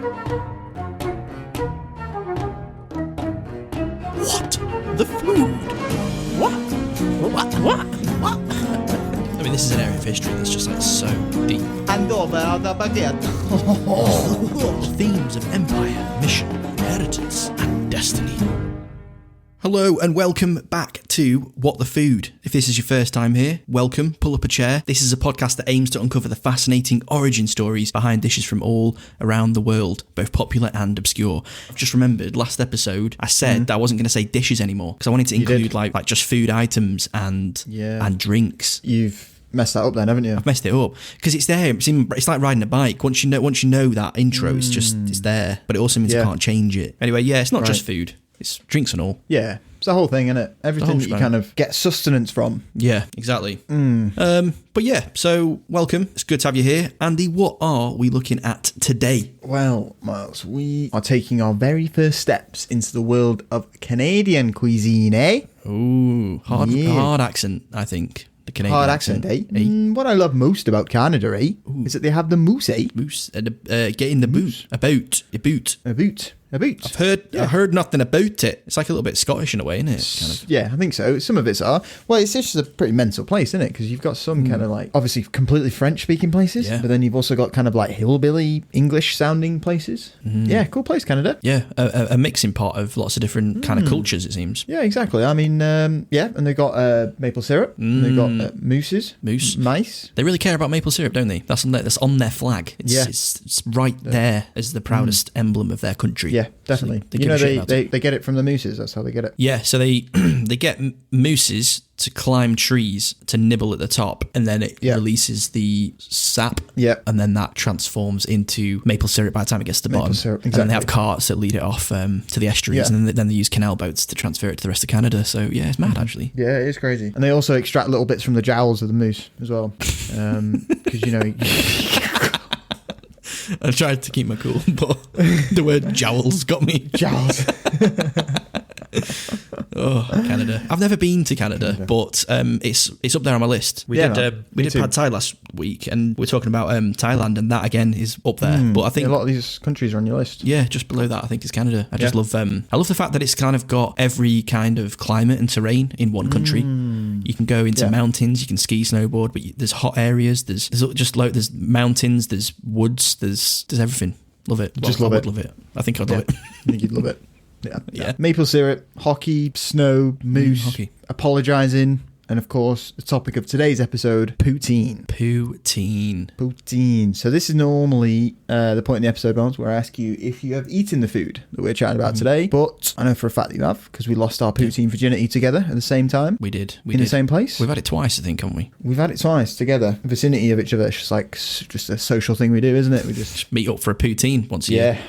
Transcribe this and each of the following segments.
What? The food? What? I mean, this is an area of history that's just like so deep. Hand over the baguette. Themes of empire, mission, inheritance, and destiny. Hello and welcome back to What the Food. If this is your first time here, welcome, pull up a chair. This is a podcast that aims to uncover the fascinating origin stories behind dishes from all around the world, both popular and obscure. I've just remembered, last episode, I said that I wasn't going to say dishes anymore, because I wanted to include like just food items and drinks. You've messed that up then, haven't you? I've messed it up because it's there. It's like riding a bike. Once you know that intro, it's there. But it also means you can't change it. Anyway, it's not just food. It's drinks and all. Yeah, it's the whole thing, isn't it? Everything that you kind of get sustenance from. Yeah, exactly. But yeah, so welcome. It's good to have you here. Andy, what are we looking at today? Well, Miles, we are taking our very first steps into the world of Canadian cuisine, eh? Ooh, hard accent, I think. The Canadian hard accent, eh? What I love most about Canada, is that they have the moose, eh? Moose, getting the boot. A boot. I've heard nothing about it. It's like a little bit Scottish in a way, isn't it? Kind of. Yeah, I think so. Some of it's are. Well, it's just a pretty mental place, isn't it? Because you've got some kind of like, obviously completely French-speaking places, but then you've also got kind of like hillbilly English-sounding places. Yeah, cool place, Canada. Yeah, a mixing pot of lots of different kind of cultures, it seems. Yeah, exactly. I mean, and they've got maple syrup. They've got Moose. Mice. They really care about maple syrup, don't they? That's on their flag. It's right there as the proudest emblem of their country. Yeah, definitely. So they get it from the mooses. That's how they get it. Yeah, so they get mooses to climb trees to nibble at the top, and then it releases the sap. Yeah, and then that transforms into maple syrup by the time it gets to the bottom. Syrup, exactly. And then they have carts that lead it off to the estuaries, and then they use canal boats to transfer it to the rest of Canada. So yeah, it's mad actually. Yeah, it is crazy. And they also extract little bits from the jowls of the moose as well, because I tried to keep my cool, but the word jowls got me. Jowls. Oh, Canada. I've never been to Canada, but it's up there on my list. We did Pad Thai last week, and we're talking about Thailand, and that again is up there. But I think a lot of these countries are on your list. Yeah, just below that I think is Canada. I just love I love the fact that it's kind of got every kind of climate and terrain in one country. You can go into mountains, you can ski, snowboard, but there's hot areas, there's mountains, there's woods, there's everything. Love it. I would love it. I think I'd love it. I think you'd love it. Yeah. Maple syrup, hockey, snow, moose, apologising, and of course, the topic of today's episode, poutine. Poutine. So this is normally the point in the episode, Bones, where I ask you if you have eaten the food that we're chatting about today. But I know for a fact that you have, because we lost our poutine virginity together at the same time. We did. The same place. We've had it twice, I think, haven't we? We've had it twice together. Vicinity of each other. It's just a social thing we do, isn't it? We just meet up for a poutine once a year. Yeah.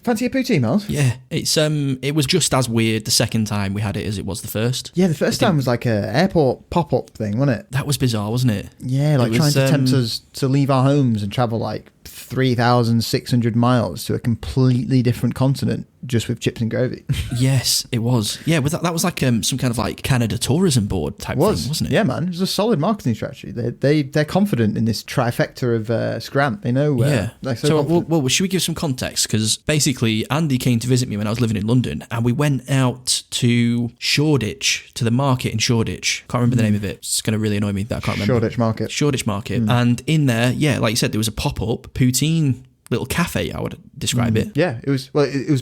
Fancy a poutine, Miles? Yeah, it was just as weird the second time we had it as it was the first. Yeah, the first time was like a airport pop-up thing, wasn't it? That was bizarre, wasn't it? Yeah, like trying to tempt us to leave our homes and travel like 3,600 miles to a completely different continent just with chips and gravy. Yes, it was. Yeah, that was like some kind of like Canada tourism board type thing, wasn't it? Yeah, man. It was a solid marketing strategy. They're confident in this trifecta of Scram. They know. Well, should we give some context? Because basically, Andy came to visit me when I was living in London, and we went out to Shoreditch, to the market in Shoreditch. Can't remember the name of it. It's going to really annoy me that I can't remember. Shoreditch Market. And in there, like you said, there was a pop-up poutine little cafe, I would describe it. Yeah, it was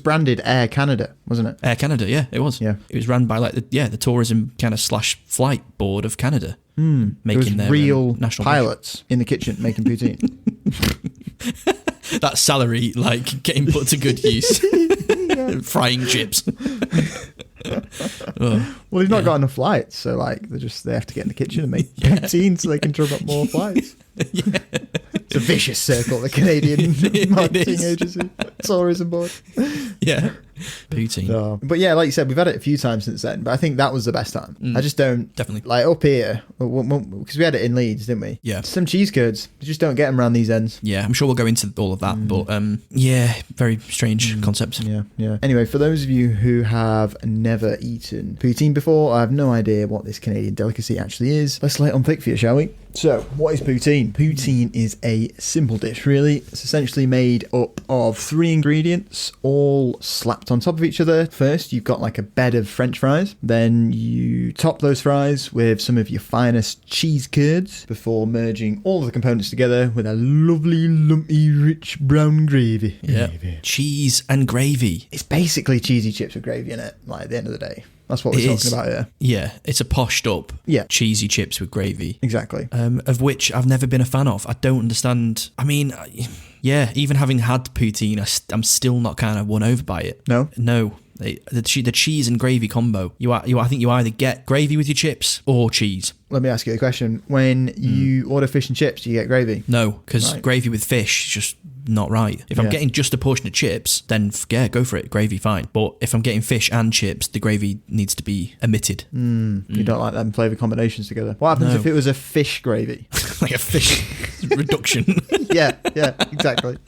branded Air Canada, wasn't it? Air Canada, yeah, it was. Yeah. It was run by like the tourism kind of / flight board of Canada. Making their real national pilots in the kitchen making poutine. That salary like getting put to good use. Frying chips. Well, he's not got enough flights, so like they have to get in the kitchen and make poutine so they can drum up more flights. Yeah. It's a vicious circle, the Canadian marketing agency, tourism board. Yeah, poutine. But yeah, like you said, we've had it a few times since then, but I think that was the best time. I just don't... Definitely. Like up here, because we had it in Leeds, didn't we? Yeah. Some cheese curds. You just don't get them around these ends. Yeah, I'm sure we'll go into all of that, but very strange concept. Yeah. Anyway, for those of you who have never eaten poutine before, I have no idea what this Canadian delicacy actually is. Let's lay it on thick for you, shall we? So, what is poutine? Poutine is a simple dish, really. It's essentially made up of 3 ingredients, all slapped on top of each other. First, you've got like a bed of French fries. Then you top those fries with some of your finest cheese curds before merging all of the components together with a lovely, lumpy, rich brown gravy. Yeah. Cheese and gravy. It's basically cheesy chips with gravy in it, like at the end of the day. That's what we're talking about here. Yeah, it's a poshed up cheesy chips with gravy. Exactly. Of which I've never been a fan of. I don't understand. I mean, yeah, even having had poutine, I'm still not kind of won over by it. No? No. The cheese and gravy combo. I think you either get gravy with your chips or cheese. Let me ask you a question. When you order fish and chips, do you get gravy? No, because gravy with fish is just not right. If I'm getting just a portion of chips, then go for it. Gravy, fine. But if I'm getting fish and chips, the gravy needs to be omitted. You don't like them flavour combinations together. What happens if it was a fish gravy? Like a fish reduction. yeah, exactly.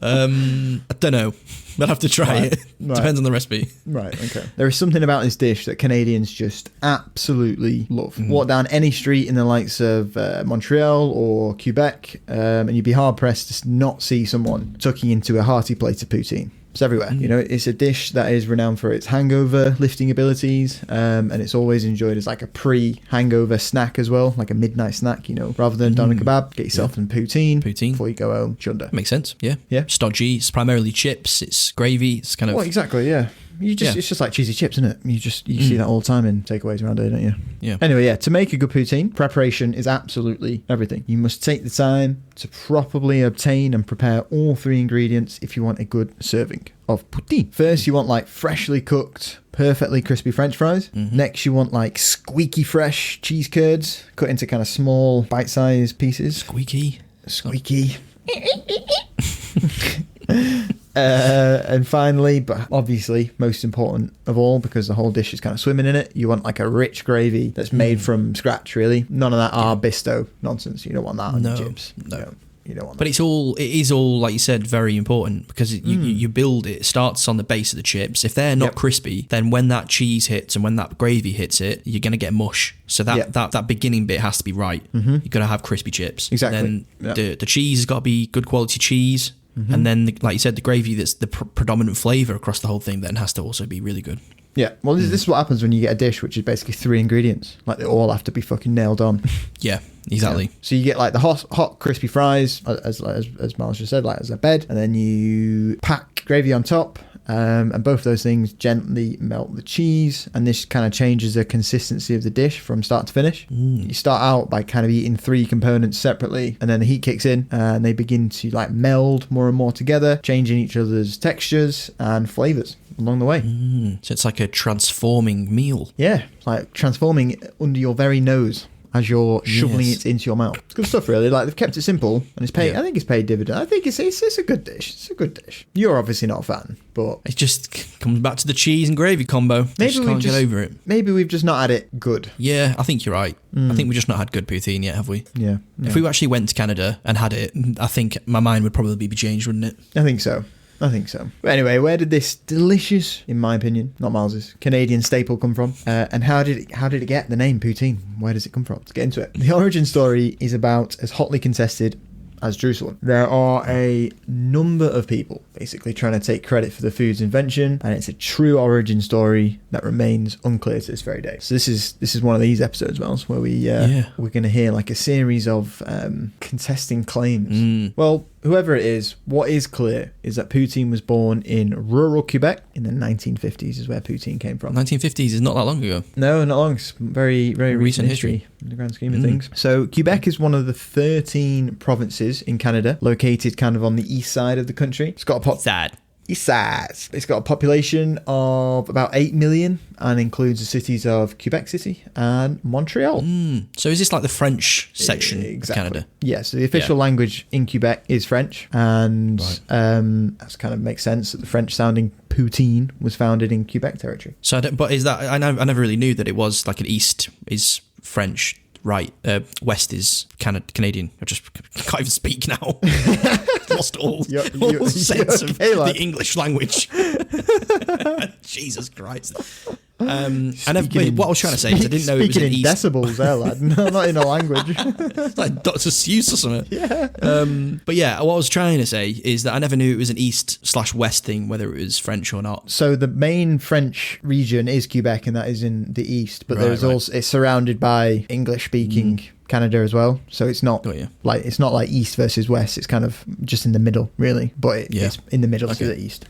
I don't know. I'll have to try it. Right. Depends on the recipe. Right, okay. There is something about this dish that Canadians just absolutely love. Walk down any street in the likes of Montreal or Quebec, and you'd be hard-pressed to not see someone tucking into a hearty plate of poutine. It's everywhere. You know, it's a dish that is renowned for its hangover lifting abilities, and it's always enjoyed as like a pre-hangover snack as well, like a midnight snack, you know. Rather than doner kebab, get yourself some poutine before you go home. Chunder. Makes sense, yeah. Yeah. Stodgy, it's primarily chips, it's gravy, it's kind of... Well, exactly, yeah. It's just like cheesy chips, isn't it? You see that all the time in takeaways around here, don't you? Yeah. Anyway, to make a good poutine, preparation is absolutely everything. You must take the time to properly obtain and prepare all 3 ingredients if you want a good serving of poutine. First, you want like freshly cooked, perfectly crispy French fries. Next, you want like squeaky fresh cheese curds cut into kind of small bite-sized pieces. Squeaky. And finally, but obviously most important of all, because the whole dish is kind of swimming in it, you want like a rich gravy that's made from scratch, really. None of that Bisto nonsense. You don't want that on your chips. No. You don't want but that. it is all, like you said, very important, because you build it starts on the base of the chips. If they're not crispy, then when that cheese hits and when that gravy hits it, you're going to get mush. So that beginning bit has to be right. You've got to have crispy chips. Exactly. And then the cheese has got to be good quality cheese. And then, like you said, the gravy that's the predominant flavour across the whole thing then has to also be really good. Yeah, well, this is what happens when you get a dish which is basically 3 ingredients. Like, they all have to be fucking nailed on. Yeah, exactly. Yeah. So you get like the hot crispy fries, as Miles just said, like as a bed, and then you pack gravy on top. And both of those things gently melt the cheese, and this kind of changes the consistency of the dish from start to finish. You start out by kind of eating 3 components separately, and then the heat kicks in and they begin to like meld more and more together, changing each other's textures and flavors along the way. So it's like a transforming meal. Yeah, like transforming under your very nose as you're shoveling it into your mouth. It's good stuff, really. Like, they've kept it simple, and it's paid. I think it's paid dividend. I think it's a good dish. It's a good dish. You're obviously not a fan, but it just comes back to the cheese and gravy combo. Maybe we can't get over it. Maybe we've just not had it good. Yeah, I think you're right. I think we've just not had good poutine yet, have we? Yeah. If we actually went to Canada and had it, I think my mind would probably be changed, wouldn't it? I think so. But anyway, where did this delicious, in my opinion, not Miles's, Canadian staple come from? And how did it get the name poutine? Where does it come from? Let's get into it. The origin story is about as hotly contested as Jerusalem. There are a number of people basically trying to take credit for the food's invention, and it's a true origin story that remains unclear to this very day. So this is one of these episodes, Miles, where we're going to hear like a series of contesting claims. Well, whoever it is, what is clear is that poutine was born in rural Quebec in the 1950s is where poutine came from. 1950s is not that long ago. No, not long. It's very, very recent history in the grand scheme of things. So Quebec is one of the 13 provinces in Canada, located kind of on the east side of the country. It's got a East side. It's got a population of about 8 million and includes the cities of Quebec City and Montreal. So is this like the French section of Canada? Yeah, so the official language in Quebec is French, and that kind of makes sense that the French-sounding poutine was founded in Quebec territory. So, but is that I never really knew that it was like an east is French. Right, west is Canadian. I just can't even speak now. Lost all sense of the English language. Jesus Christ. I never, what I was trying to say is I didn't know it was an in east. decibels there, lad. No, not in a language. It's like Dr. Seuss or something. Yeah. But yeah, what I was trying to say is that I never knew it was an east/west thing, whether it was French or not. So the main French region is Quebec, and that is in the east. But there's also it's surrounded by English-speaking Canada as well. So it's not like it's not like east versus west. It's kind of just in the middle, really. But it's in the middle to the east.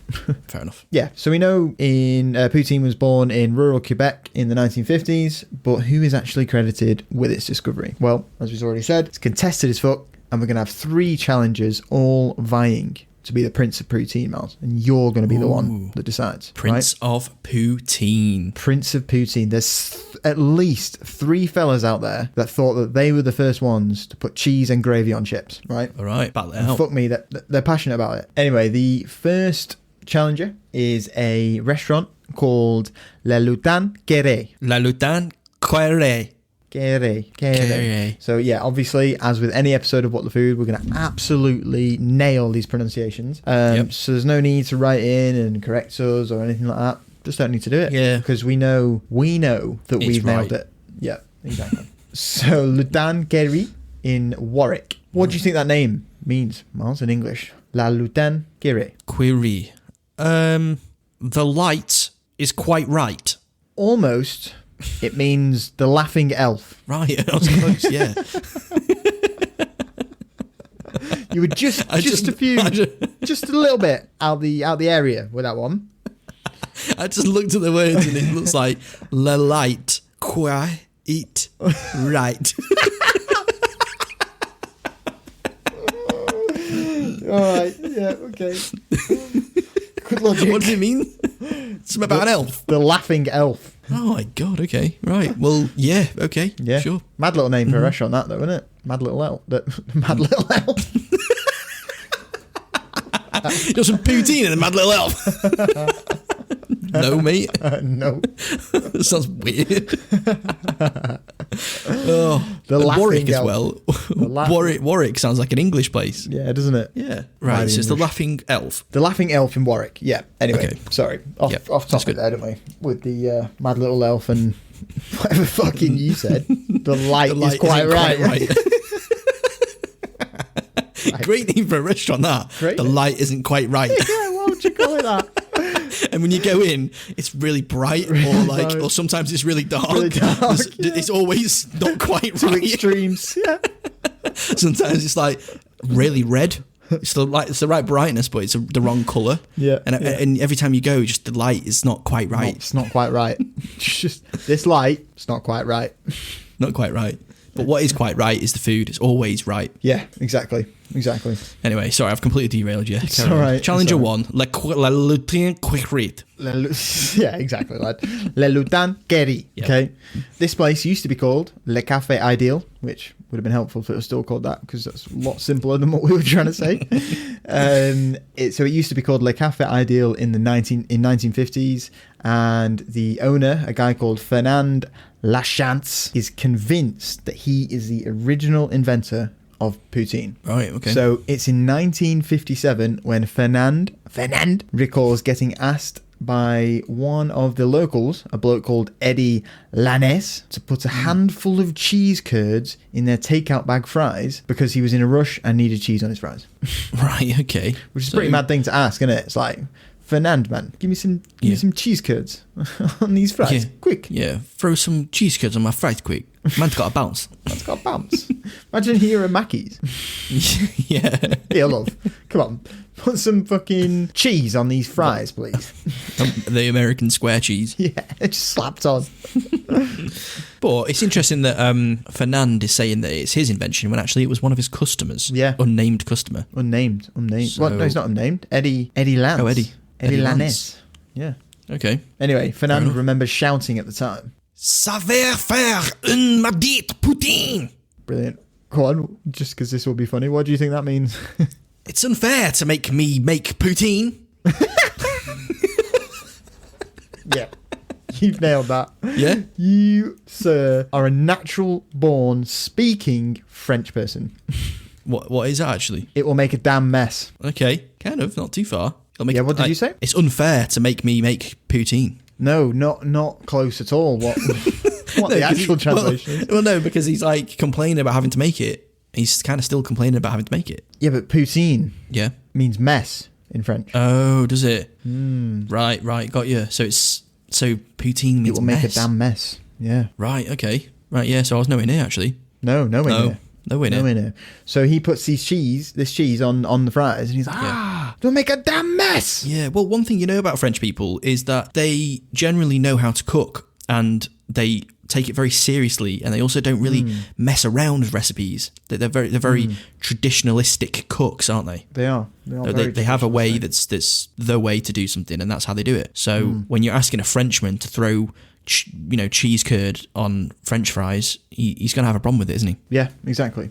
Fair enough. Yeah. So we know Poutine was born in rural Quebec in the 1950s, but who is actually credited with its discovery? Well, as we've already said, it's contested as fuck, and we're going to have 3 challengers all vying to be the Prince of Poutine, Miles. And you're going to be the one that decides. Prince of Poutine. Prince of Poutine. There's at least 3 fellas out there that thought that they were the first ones to put cheese and gravy on chips, right? All right, battle it And out. fuck me, they're passionate about it. Anyway, the first challenger is a restaurant called Le Lutin Quéré. La Lutin Quéré. Quéré. So yeah, obviously, as with any episode of What the Food, we're going to absolutely nail these pronunciations. So there's no need to write in and correct us or anything like that. Just don't need to do it. Yeah. Because we know that we've nailed it. Yeah, exactly. So Lutin Quéré in Warwick. What do you think that name means, Miles, in English? La Lutin Quéré. Query. The light is quite right. Almost. It means the laughing elf. Right, I was close, yeah. You were just a little bit out the area with that one. I just looked at the words and it looks like la light quite right. All right, yeah, okay. Good logic. What does it mean? Something about an elf. The laughing elf. Oh my god, okay. Right. Well, yeah, okay. Yeah. Sure. Mad little name for a restaurant, that though, isn't it? Mad little elf. Mad little elf. Got some poutine and a mad little elf. No, mate. No. That sounds weird. Warwick as well. Warwick sounds like an English place. Yeah, doesn't it? Yeah. Right, so it's the Laughing Elf. The Laughing Elf in Warwick. Yeah. Anyway, Okay. Sorry. Off topic there, don't we? With the mad little elf and whatever fucking you said. The light is quite right. Great name for a restaurant, that. Great The name. light isn't quite right. Yeah, why would you call it that? And when you go in, it's really bright, or sometimes it's really dark. Really dark, It's always not quite Two right. extremes. Yeah. Sometimes it's like really red. It's the right brightness, but it's the wrong colour. Yeah. And every time you go, just the light is not quite right. It's not quite right. Just this light, it's not quite right. Not quite right. But what is quite right is the food. It's always right. Yeah, exactly. Anyway, sorry, I've completely derailed you. It's all right. Challenger 1, La Lutin Quéré. Yeah, exactly, lad. Le Lutin Quéré. Yeah. Okay. This place used to be called Le Café Ideal, which would have been helpful if it was still called that, because that's a lot simpler than what we were trying to say. So it used to be called Le Café Ideal in 1950s, and the owner, a guy called Fernand Lachance, is convinced that he is the original inventor of poutine. Right, okay. So it's in 1957 when Fernand recalls getting asked by one of the locals, a bloke called Eddie Lannes, to put a handful of cheese curds in their takeout bag fries because he was in a rush and needed cheese on his fries. Right, okay. Which is a pretty mad thing to ask, isn't it? It's like, Fernand, man, give me some cheese curds on these fries, quick. Yeah, throw some cheese curds on my fries, quick. Man's got a bounce. That's got a bounce. Imagine here at Mackey's. Yeah. Yeah, love. Come on, put some fucking cheese on these fries, please. The American square cheese. Yeah, it just slapped on. But it's interesting that Fernand is saying that it's his invention when actually it was one of his customers. Yeah. Unnamed customer. Unnamed. So- Well, no, he's not unnamed. Eddie Lance. Oh, Eddie. Eddie Lance. Lannes. Yeah. Okay. Anyway, Fernand enough. remembers shouting at the time. Savoir faire un maudit poutine. Brilliant. Go on, just because this will be funny. What do you think that means? It's unfair to make me make poutine. Yeah. You've nailed that. Yeah. You, sir, are a natural born speaking French person. What is that actually? It will make a damn mess. Okay. Kind of. Not too far. It'll make Yeah, what did you say? It's unfair to make me make poutine. No, not close at all. What the actual translation is. Well, no, because he's like complaining about having to make it. He's kind of still complaining about having to make it. Yeah, but poutine means mess in French. Oh, does it? Right, got you. So poutine means it will make a damn mess. Yeah. Right, okay. Right, yeah, so I was nowhere near, actually. Nowhere near. Nowhere near. So he puts this cheese on the fries, and he's like, don't make a damn mess. Yeah, well, one thing you know about French people is that they generally know how to cook, and they take it very seriously, and they also don't really mess around with recipes. They're very traditionalistic cooks, aren't they? They are. They have a way that's the way to do something, and that's how they do it. So when you're asking a Frenchman to throw cheese curd on French fries, he's going to have a problem with it, isn't he? Yeah, exactly.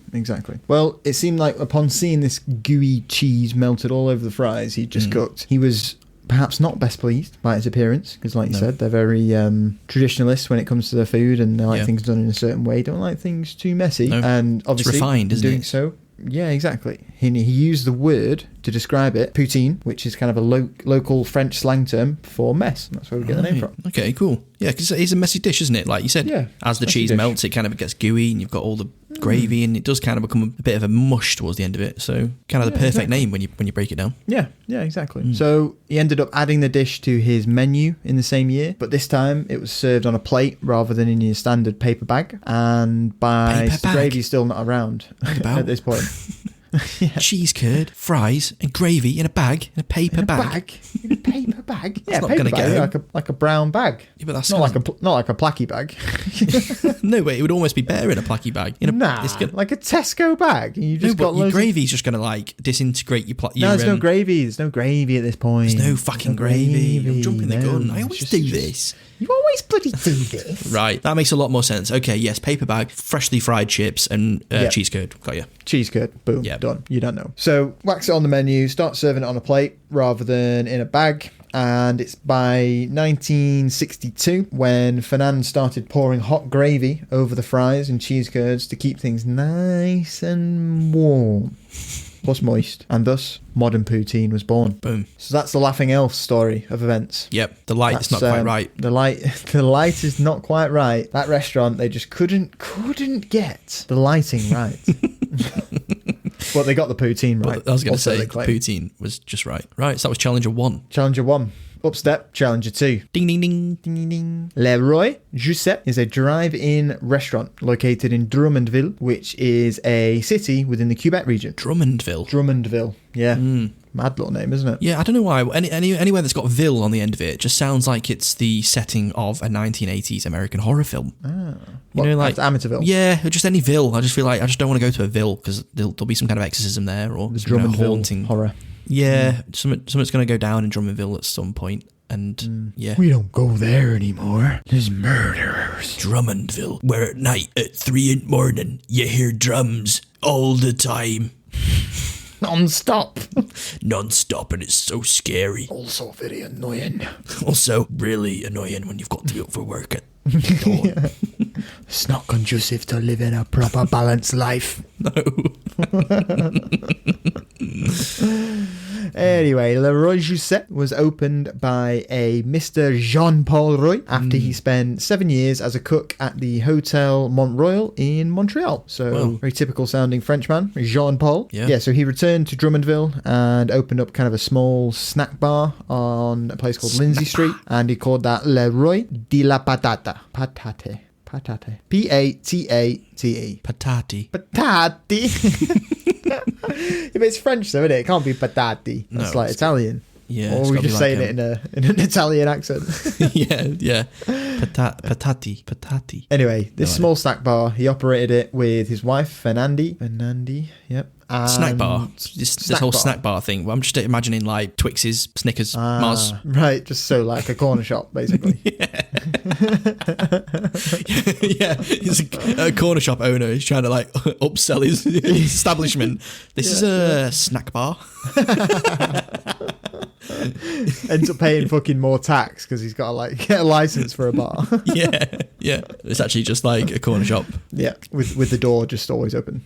Well, it seemed like upon seeing this gooey cheese melted all over the fries he'd just cooked, he was perhaps not best pleased by its appearance, because like you said, they're very traditionalist when it comes to their food, and they like things done in a certain way, don't like things too messy. And obviously it's refined, isn't doing it? So yeah, exactly. He used the word to describe it, poutine, which is kind of a local French slang term for mess. That's where we get the name from. Okay, cool. Yeah, because it's a messy dish, isn't it? Like you said, as the cheese melts, it kind of gets gooey, and you've got all the gravy, and it does kind of become a bit of a mush towards the end of it. So kind of the perfect name when you break it down. Yeah, exactly. So he ended up adding the dish to his menu in the same year, but this time it was served on a plate rather than in your standard paper bag. And the gravy's still not around at this point. Cheese curd, fries, and gravy in a bag, in a paper bag. In a paper bag? Yeah, not going to go. Like a brown bag. Yeah, but that's not like a placky bag. No, but it would almost be better in a placky bag. Like a Tesco bag. Your gravy's just going to like disintegrate your there's no gravy. There's no gravy at this point. There's no fucking gravy. I'm jumping the gun. I always do this. You always bloody do this. Right, that makes a lot more sense. Okay, yes, paper bag, freshly fried chips, and cheese curd. Got you. Cheese curd. Boom. Yep. Done. You don't know. So wax it on the menu, start serving it on a plate rather than in a bag. And it's by 1962 when Fernand started pouring hot gravy over the fries and cheese curds to keep things nice and warm. Plus moist, and thus modern poutine was born. Boom. So that's the laughing elf story of events. Yep, the light is not quite right. The light is not quite right. That restaurant, they just couldn't get the lighting right. But they got the poutine right. I was going to say poutine was just right. Right, so that was Challenger 1. Challenger 1. Up step, Challenger 2. Ding, ding, ding. Ding, ding, ding. Leroy Jusset is a drive-in restaurant located in Drummondville, which is a city within the Quebec region. Drummondville, yeah. Mad little name, isn't it? Yeah, I don't know why. Anywhere that's got Ville on the end of it just sounds like it's the setting of a 1980s American horror film. Like Amityville? Yeah, just any Ville. I just feel like I just don't want to go to a Ville because there'll be some kind of exorcism there or the Drummondville haunting horror. Yeah, something's going to go down in Drummondville at some point. And yeah, we don't go there anymore. There's murderers. Drummondville, where at night at 3 a.m. you hear drums all the time. Non-stop, and it's so scary. Also very annoying. Also really annoying when you've got to be up for work at dawn. It's not conducive to living a proper balanced life. No. Anyway, Leroy Jusset was opened by a Mr. Jean-Paul Roy after he spent 7 years as a cook at the Hotel Mont Royal in Montreal. So, very typical sounding Frenchman, Jean-Paul. Yeah, so he returned to Drummondville and opened up kind of a small snack bar on a place called Lindsay Street, and he called that Leroy de la Patata. Patate. P-A-T-A-T-E. Patati. Yeah, but it's French though, isn't it? It can't be patati. That's like Italian. Yeah. Or are we just saying it in an Italian accent? yeah. Patati. Anyway, this small snack bar, he operated it with his wife, Fernandi, yep. Snack bar. This whole snack bar thing. Well, I'm just imagining like Twixes, Snickers, Mars. Right, just so like a corner shop, basically. Yeah, he's a corner shop owner. He's trying to like upsell his establishment. This is a snack bar. Ends up paying fucking more tax because he's got to like get a license for a bar. yeah. It's actually just like a corner shop. Yeah, with the door just always open.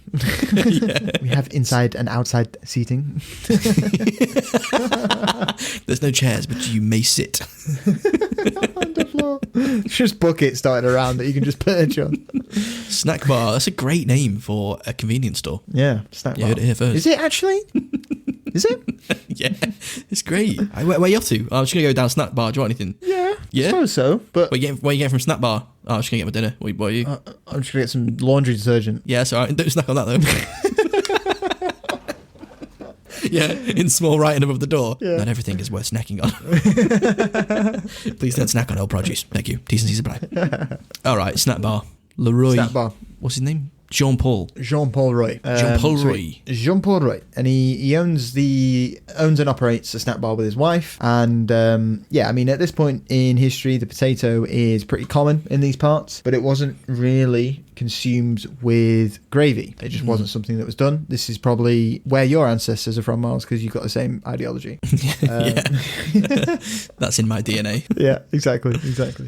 Yeah. We have inside and outside seating. There's no chairs, but you may sit. Just buckets started around that you can just perch on. Snack bar. That's a great name for a convenience store. Yeah, snack You bar. heard it here first. Is it actually? Is it? Yeah, it's great. Where are you off to? I'm just going to go down snack bar. Do you want anything? Yeah. Yeah? I suppose so. But Where you getting from snack bar? Oh, I'm just going to get my dinner. What are you? I'm just going to get some laundry detergent. Yeah, it's alright. Don't snack on that though. Yeah, in small writing above the door. Yeah. Not everything is worth snacking on. Please don't snack on old produce. Thank you. T's and C's apply. Alright, snack bar. Leroy. Snack bar. What's his name? Jean-Paul. Jean-Paul Roy. Jean-Paul Roy. Jean-Paul Roy. And he owns and operates a snack bar with his wife. And yeah, I mean, at this point in history, the potato is pretty common in these parts, but it wasn't really consumed with gravy. It just wasn't something that was done. This is probably where your ancestors are from, Miles, because you've got the same ideology. Yeah. That's in my DNA. Yeah, exactly.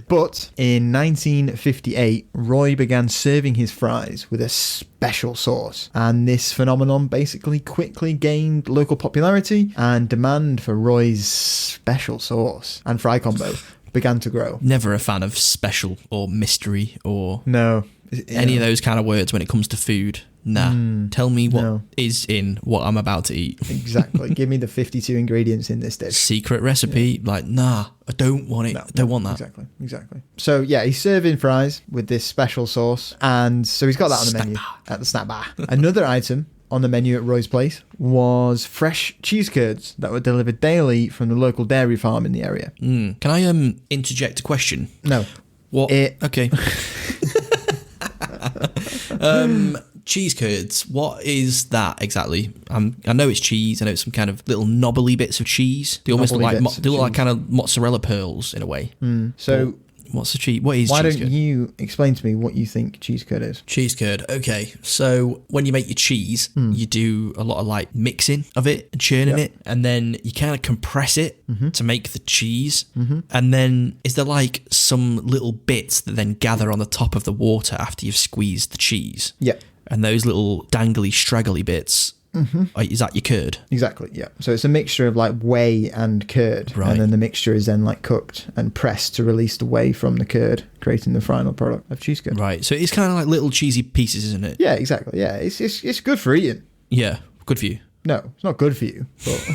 But in 1958, Roy began serving his fries with a special sauce, and this phenomenon basically quickly gained local popularity, and demand for Roy's special sauce and fry combo began to grow. Never a fan of special or mystery or No. any of those kind of words when it comes to food. Nah. Tell me what is in what I'm about to eat. Exactly. Give me the 52 ingredients in this dish. Secret recipe. Yeah. Like, nah, I don't want it. No, I don't want that. Exactly. So, yeah, he's serving fries with this special sauce. And so he's got that on the Snack menu bar. at the snack bar. Another item on the menu at Roy's place was fresh cheese curds that were delivered daily from the local dairy farm in the area. Can I interject a question? No. What? Okay. Cheese curds. What is that exactly? I know it's cheese. I know it's some kind of little knobbly bits of cheese. They almost look like kind of mozzarella pearls in a way. So what's the cheese? What is why cheese don't curd? you explain to me what you think cheese curd is? Cheese curd. Okay, so when you make your cheese, you do a lot of like mixing of it and churning it, and then you kind of compress it to make the cheese. And then is there like some little bits that then gather on the top of the water after you've squeezed the cheese? Yeah. And those little dangly, straggly bits, is that your curd? Exactly, yeah. So it's a mixture of like whey and curd. Right. And then the mixture is then like cooked and pressed to release the whey from the curd, creating the final product of cheese curd. Right, so it's kind of like little cheesy pieces, isn't it? Yeah, exactly. Yeah, it's good for eating. Yeah, good for you. No, it's not good for you, but...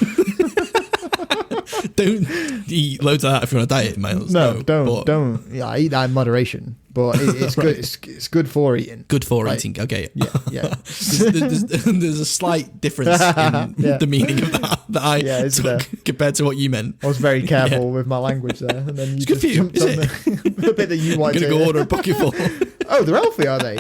Don't eat loads of that if you're on a diet, Miles. No, don't. Yeah, I eat that in moderation, but it's good. It's good for eating. Good for eating. Okay. Yeah. There's a slight difference in the meaning of that I took compared to what you meant. I was very careful with my language there, and then you just jumped on the bit that you wanted. You're gonna go order a bucket full. Oh, they're healthy, are they?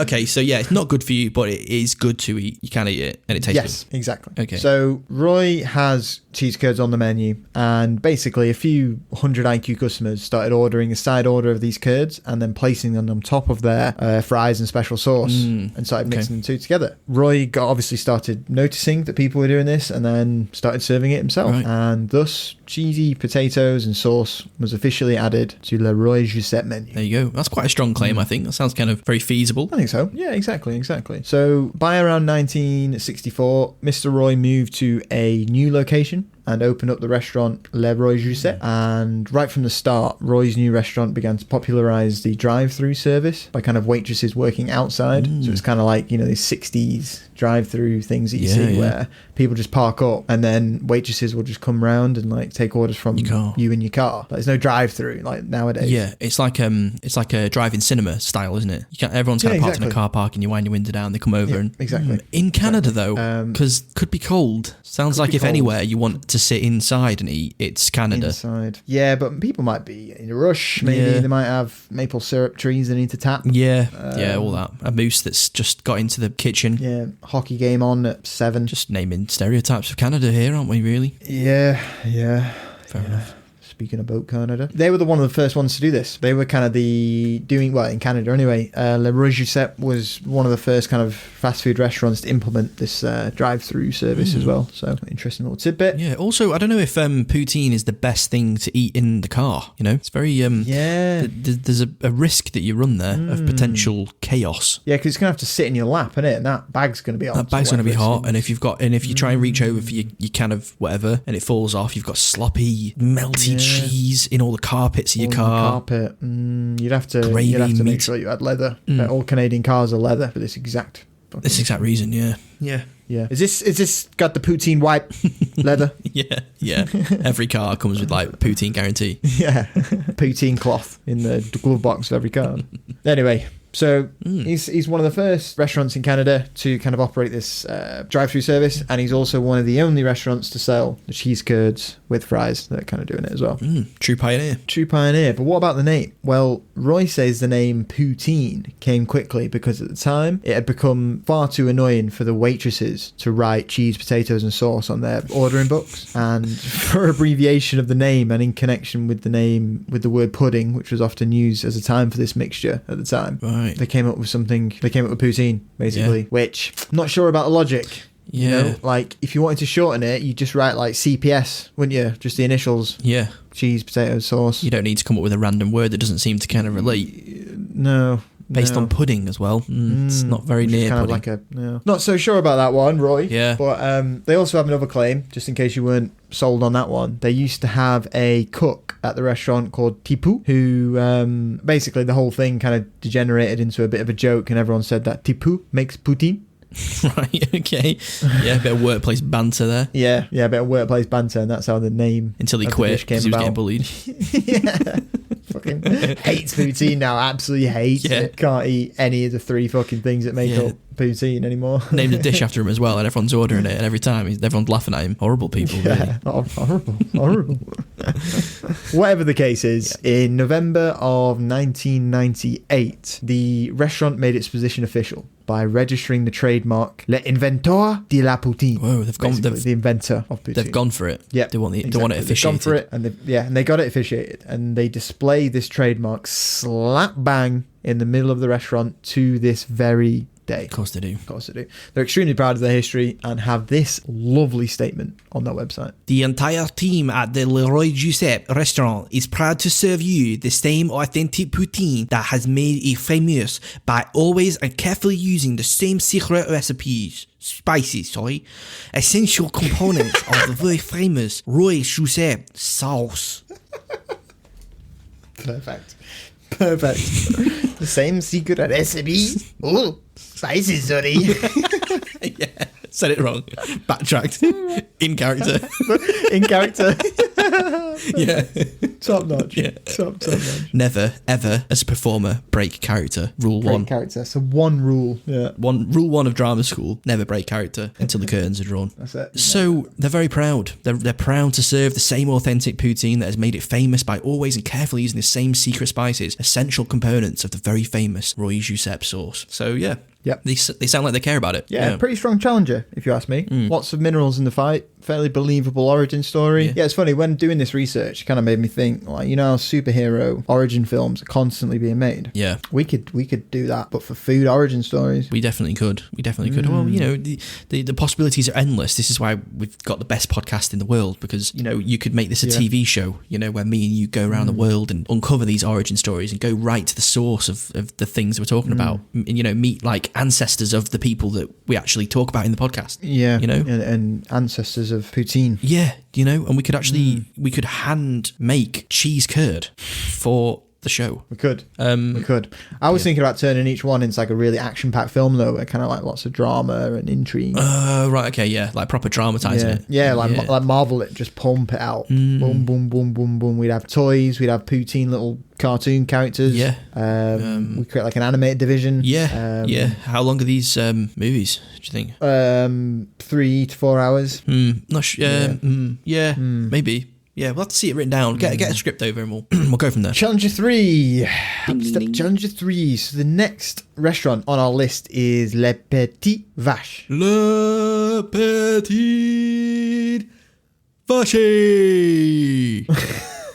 Okay, so yeah, it's not good for you, but it is good to eat. You can eat it, and it tastes good. Yes, exactly. Okay. So Roy has cheese curds on the menu, and basically a few hundred IQ customers started ordering a side order of these curds and then placing them on top of their fries and special sauce and started mixing the two together. Roy obviously started noticing that people were doing this and then started serving it himself. Right. And thus, cheesy potatoes and sauce was officially added to Le Roy Josette menu. There you go. That's quite a strong claim, I think. That sounds kind of very feasible. I think so. Yeah, exactly. So by around 1964, Mr. Roy moved to a new location and opened up the restaurant Le Roy Josette. And right from the start, Roy's new restaurant began to popularise the drive-through service by kind of waitresses working outside. So it's kind of like, you know, these 60s drive-through things that you see where people just park up and then waitresses will just come round and like take orders from you in your car. Like, there's no drive-through like nowadays. Yeah, it's like a drive-in cinema style, isn't it? Everyone's kind of parked in a car park and you wind your window down, they come over and exactly. In Canada though, because could be cold. Sounds like if cold. Anywhere you want to sit inside and eat, it's Canada. Inside. Yeah, but people might be in a rush. Maybe they might have maple syrup trees they need to tap. Yeah, all that. A moose that's just got into the kitchen. Yeah, hockey game on at 7. Just naming stereotypes of Canada here, aren't we, really? Yeah. Fair enough. Speaking about Canada, they were one of the first ones to do this. They were kind of in Canada anyway. Le Roy Josette was one of the first kind of fast food restaurants to implement this drive-through service as well. So interesting little tidbit. Yeah. Also, I don't know if poutine is the best thing to eat in the car. You know, it's very there's a risk that you run there of potential chaos. Yeah, because it's gonna have to sit in your lap, isn't it? And that bag's gonna be hot. That bag's gonna be hot, and if you try and reach over for your can of whatever, and it falls off, you've got sloppy, melty cheese in all the carpets of your All car. carpet. You'd have to Gravy, make meat. sure you had leather. All Canadian cars are leather for this exact. This exact reason, yeah. Yeah. Is this got the poutine wipe leather? Yeah. Every car comes with like poutine guarantee. Yeah. Poutine cloth in the glove box of every car. Anyway. So he's one of the first restaurants in Canada to kind of operate this drive-through service, and he's also one of the only restaurants to sell the cheese curds with fries. They're kind of doing it as well. True pioneer. True pioneer. But what about the name? Well, Roy says the name Poutine came quickly because at the time it had become far too annoying for the waitresses to write cheese, potatoes and sauce on their ordering books. And for abbreviation of the name and in connection with the name, with the word pudding, which was often used as a time for this mixture at the time. Right. They came up with poutine, basically, which I'm not sure about the logic. Yeah. You know, like if you wanted to shorten it, you just write like CPS, wouldn't you? Just the initials. Yeah. Cheese, potatoes, sauce. You don't need to come up with a random word that doesn't seem to kind of relate. No. Based on pudding as well. It's not very near kind pudding. of like not so sure about that one, Roy. Yeah. But they also have another claim, just in case you weren't sold on that one. They used to have a cook at the restaurant called Tipu, who basically the whole thing kind of degenerated into a bit of a joke, and everyone said that Tipu makes poutine. Right, okay. Yeah, a bit of workplace banter there. Yeah, a bit of workplace banter, and that's how the name Until he of the quit dish came because he was getting about. bullied. Yeah. Fucking hates poutine now, absolutely hates it. Can't eat any of the 3 fucking things that make up poutine anymore. Named a dish after him as well, and everyone's ordering it, and every time everyone's laughing at him. Horrible people, really. Horrible. Whatever the case is, in November of 1998, the restaurant made its position official by registering the trademark L'Inventeur de la Poutine. Whoa, the inventor of poutine. They've gone for it. Yeah, They want it They've officiated. gone for it, and they got it officiated, and they display this trademark slap bang in the middle of the restaurant to this very day. Of course they do. They're extremely proud of their history and have this lovely statement on their website. The entire team at the Leroy Giuseppe restaurant is proud to serve you the same authentic poutine that has made it famous by always and carefully using the same secret spices, essential components of the very famous Roy Giuseppe sauce. Perfect. The same secret recipe. Oh, spices, sorry. Yeah, said it wrong. Backtracked. In character. In character. Yeah. Top notch. Yeah. Top notch. Never, ever, as a performer, break character. Rule Break 1. character. So one rule. Yeah. Rule 1 of drama school, never break character until the curtains are drawn. That's it. So they're very proud. They're proud to serve the same authentic poutine that has made it famous by always and carefully using the same secret spices, essential components of the very famous Roy Giuseppe sauce. So yeah. Yep. They sound like they care about it. Yeah, pretty strong challenger, if you ask me. Lots of minerals in the fight. Fairly believable origin story. Yeah, it's funny. When doing this research, it kind of made me think, like, you know how superhero origin films are constantly being made? Yeah. We could do that, but for food origin stories. We definitely could. Well, you know, the possibilities are endless. This is why we've got the best podcast in the world, because, you know, you could make this a TV show, you know, where me and you go around the world and uncover these origin stories and go right to the source of the things we're talking about. And, you know, meet like ancestors of the people that we actually talk about in the podcast. Yeah. You know? And ancestors of poutine. Yeah, you know, and we could actually we could hand make cheese curd for the show. We could. I was thinking about turning each one into like a really action-packed film, though, where kind of like lots of drama and intrigue. Right, okay, yeah, like proper dramatising it. Yeah, like Marvel it, just pump it out. Boom, boom, boom, boom, boom. We'd have toys, we'd have poutine little cartoon characters. Yeah. We create like an animated division. Yeah, yeah. How long are these movies, do you think? 3 to 4 hours. Not sure. Maybe. Yeah, we'll have to see it written down. Get a script over and we'll go from there. Challenger 3. Challenger 3. So the next restaurant on our list is Le Petit Vache. Le Petit Vache.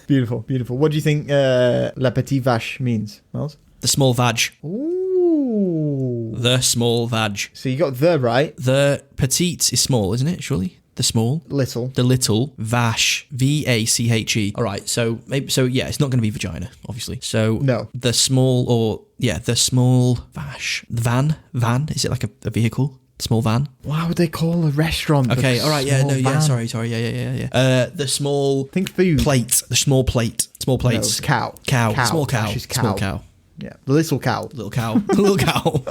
Beautiful, beautiful. What do you think La Petite Vache means, Miles? The small vag. Ooh. The small vag. So you got the right. The petite is small, isn't it? Surely the small. Little. The little vache. VACHE. All right. So yeah, it's not going to be vagina, obviously. So no. The small the small vache. Van. Is it like a vehicle? Small van. Why would they call a restaurant? Okay, all right, yeah, small no, yeah, van? sorry, yeah. The small Think food. plate, the small plate, small No, plates. it's cow. Small cow, Ash's small cow, Yeah, the little cow. little cow, little cow.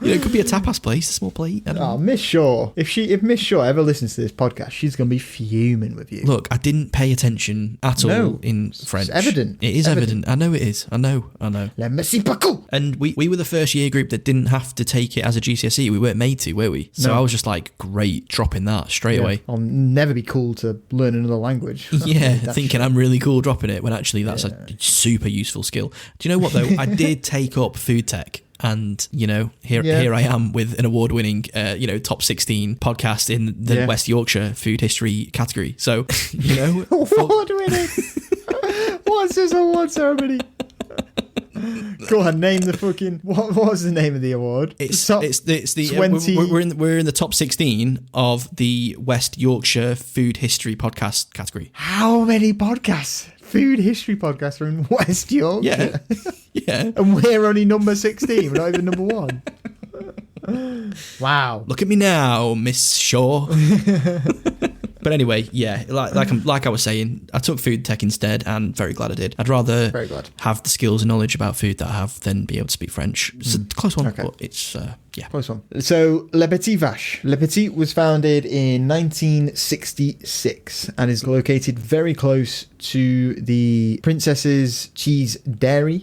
You know, it could be a tapas place, a small plate. I don't know. Oh, Miss Shaw. If Miss Shaw ever listens to this podcast, she's gonna be fuming with you. Look, I didn't pay attention at all in French. It's evident. It is evident. I know it is. I know. Le merci beaucoup. And we were the first year group that didn't have to take it as a GCSE. We weren't made to, were we? So No. I was just like, great, dropping that straight away. I'll never be cool to learn another language. Yeah, That thinking shit. I'm really cool dropping it when actually that's a super useful skill. Do you know what though? I did take up food tech. And, you know, here I am with an award-winning, top 16 podcast in the West Yorkshire food history category. So, you know. Award-winning. What's this award ceremony? Go on, name the fucking. What was the name of the award? It's Top the 20. we're in the top 16 of the West Yorkshire food history podcast category. How many podcasts? Food history podcasts are in West Yorkshire. Yeah. And we're only number 16. We're not even number 1. Wow. Look at me now, Miss Shaw. But anyway, yeah, like I was saying, I took food tech instead, and very glad I did. I'd rather Very glad. have the skills and knowledge about food that I have than be able to speak French. It's a close one, Okay. but it's Close one. So, Le Petit Vache. Le Petit was founded in 1966 and is located very close to the Princess's Cheese Dairy,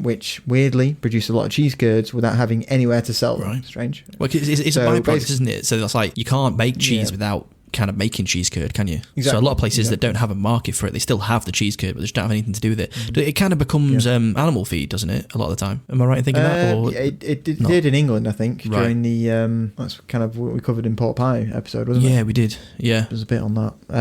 which weirdly produce a lot of cheese curds without having anywhere to sell them. Right. Strange. Well, it's So a byproduct, basi- isn't it? So that's like you can't make cheese Yeah. without kind of making cheese curd, can you? So a Exactly. lot of places that don't have a market for it, they still have the cheese curd, but they just don't have anything to do with it. It kind of becomes animal feed, doesn't it? A lot of the time. Am I right in thinking that? Or Yeah, it not? did in England, I think, Right. during the that's kind of what we covered in Pork Pie episode, wasn't it? Yeah, we did. Yeah. There's a bit on that. They